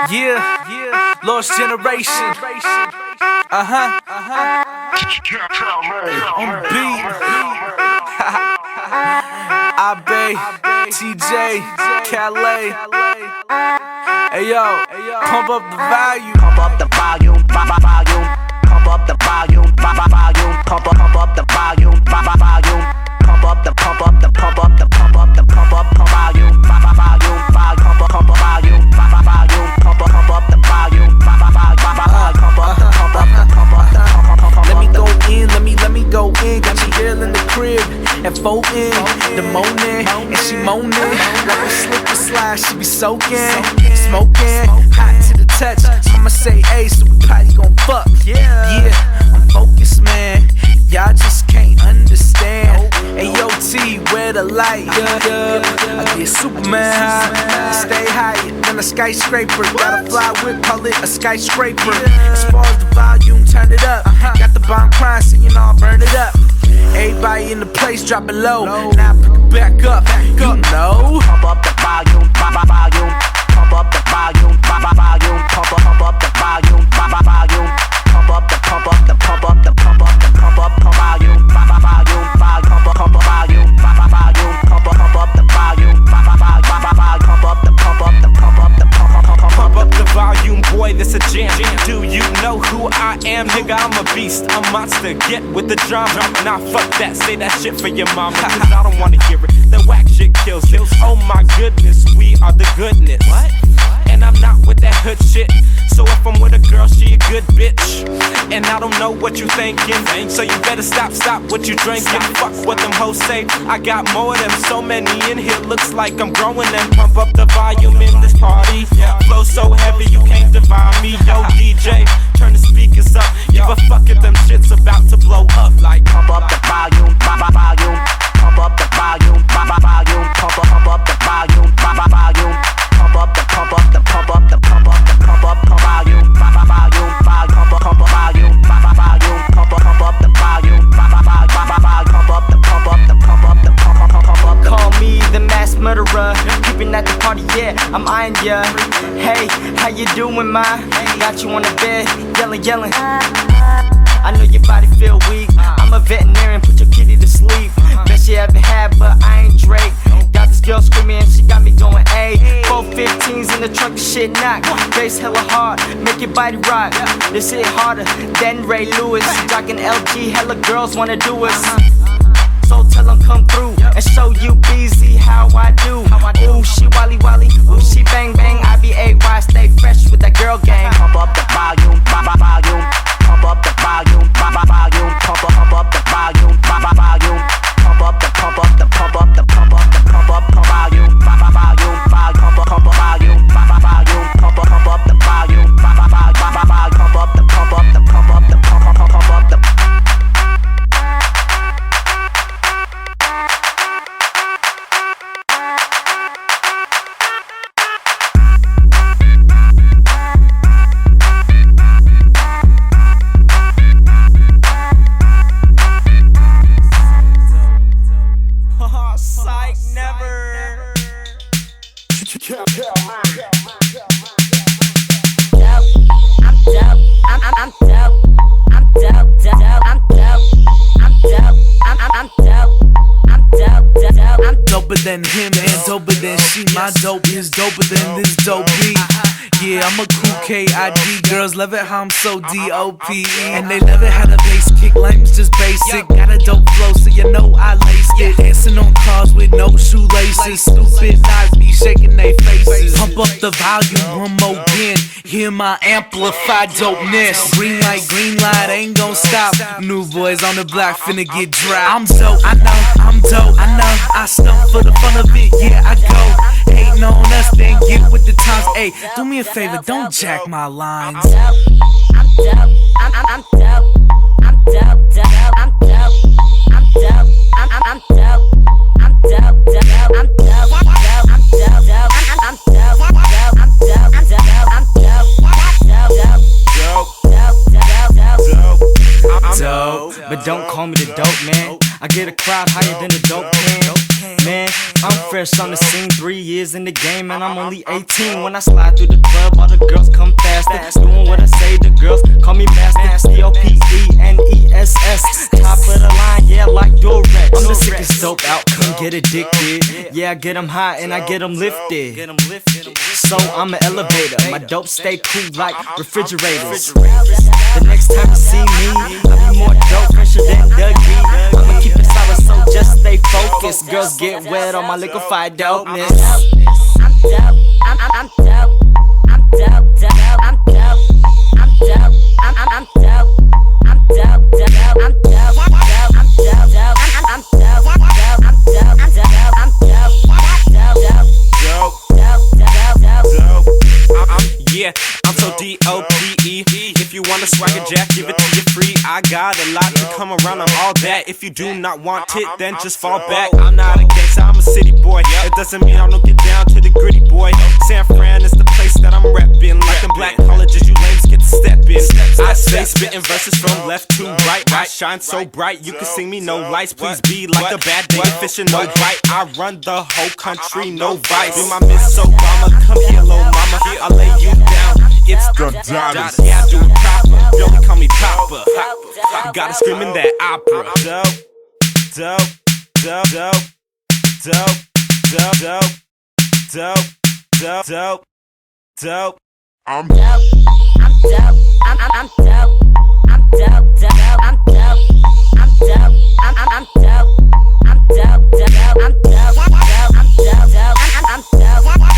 Yeah, lost generation. On beat. Abe, TJ, Calais. Hey yo, pump up the volume. Pump up the volume, volume. Pump up the volume, volume. Pump up the volume, volume. Pump up the volume, volume. Pump up the volume, volume. Pump up the volume, Let me go in. Got your girl in the crib at 4 in the morning, and she moaning like a slip and slide. She be soaking, smoking, hot to the touch. I'ma say, hey, so we probably gon' fuck. Yeah, I'm focused, man. Y'all just can't understand. AOT, where the light? I get Superman high, stay higher than a skyscraper. Got a fly whip, call it a skyscraper. As far as the volume, turn it up. Got the bomb crying, singing all burn it up. Everybody in the place, drop it low. Now pick it back up, you know. pump up the volume, volume. Pump up the volume, volume. Pump up the volume, volume. Pump up the volume, volume. Pump up the volume, volume. Pump up the volume, boy, this a jam. Do you know who I am? Nigga, I'm a beast, a monster, get with the drama. Nah, fuck that, say that shit for your mama, cause I don't wanna hear it, that whack shit kills it. Oh my goodness, we are the goodness. What? And I'm not with that hood shit. So if I'm with a girl, she a good bitch. And I don't know what you thinking, so you better stop what you drinking. Fuck what them hoes say, I got more of them. So many in here, looks like I'm growing them. Pump up the volume in this party. Flow so heavy, you can't divide me. Yo, DJ, turn the speakers up. Give a fuck if them shit's about to blow up. Like pump up the volume, volume. Pump up the volume, volume. Pump up the volume, volume. Pump up the volume, volume. Pump up the volume, volume. Call me the mass murderer, creeping at the party, yeah, I'm eyeing ya. Hey, how you doing, ma? Got you on the bed, yelling. I know your body feel weak. I'm a veterinarian, put your kitty to sleep. Best you ever had, but I ain't Drake. Got this girl screaming and she got me going, ayy. 415s in the truck, the shit knock. Bass hella hard, make your body rock. This hit harder than Ray Lewis. Jockin' LG, hella girls wanna do us. So tell them come through and show you BZ how I do. Ooh, she wally, ooh, she bang. I be AY, stay fresh with that girl gang. Pump up the volume, volume. Pump up the volume, volume. Pump up the volume, volume. Pump up the volume, volume. Pump up the volume, volume. Psych, never. Doper than him and doper than she. My dope is doper than this dope beat. Yeah, I'm a cool KID. Girls love it how I'm so DOPE. And they love it how the bass kick. Lame's just basic. Got a dope flow, so you know I laced it. Dancing on cars with no shoelaces. Stupid knots be shaking they faces. Pump up the volume one more again. Hear my amplified dopeness. Green light, ain't gon' stop. New boys on the block finna get dry. I'm dope, I know, I'm dope, I know. I stump for the fun of it, yeah, I go. Hating on us, then get with the times. Ayy, do me a favor, don't jack my lines. I'm dope. But don't call me the dope man. I get a crowd higher than the dope can. Man, I'm fresh on the scene, 3 years in the game, and I'm only 18. When I slide through the club, all the girls come faster. Doing what I say, the girls call me master. DOPENESS, top of the line, yeah, like Durex. I'm the sickest dope out, come get addicted. Yeah, I get them high and I get them lifted. So I'm an elevator, my dope stay cool like refrigerators. The next time you see me, I'll be more dope, fresher than Dougie. I'ma keep it solid, so just stay focused. Girls get wet on my liquefied dopeness. I'm dope. I'm dope. I'm dope. I'm dope. I'm dope. I'm dope. I'm dope. I'm dope. I'm dope. I'm dope. I'm dope. I'm dope. Yeah, I'm so D-O-P-E. If you want a swagger jack, give it to you free. I got a lot to come around, I'm all that. If you do not want it, then just fall back. I'm not a gangster, I'm a city boy. It doesn't mean I don't get down to the gritty, boy. San Fran is the place that I'm reppin'. Like in black colleges, you lames get to step in. I stay spittin' verses from left to right. I shine so bright, you can see me, no lights. Please be like a bad day, fishing, no bite. I run the whole country, no vice. Be my Miss Obama, come here, little mama. I'll lay you down. It's the Dotters. Yeah, I do it proper. Don't call me Papa. Gotta scream in that opera. Dope, dope, dope, dope, dope, dope, dope, dope, dope, dope. I'm dope. I'm dope. I'm dope. I'm dope. I'm dope. I'm dope. I'm dope. I'm dope. I'm dope. I'm dope. I'm dope. I'm dope.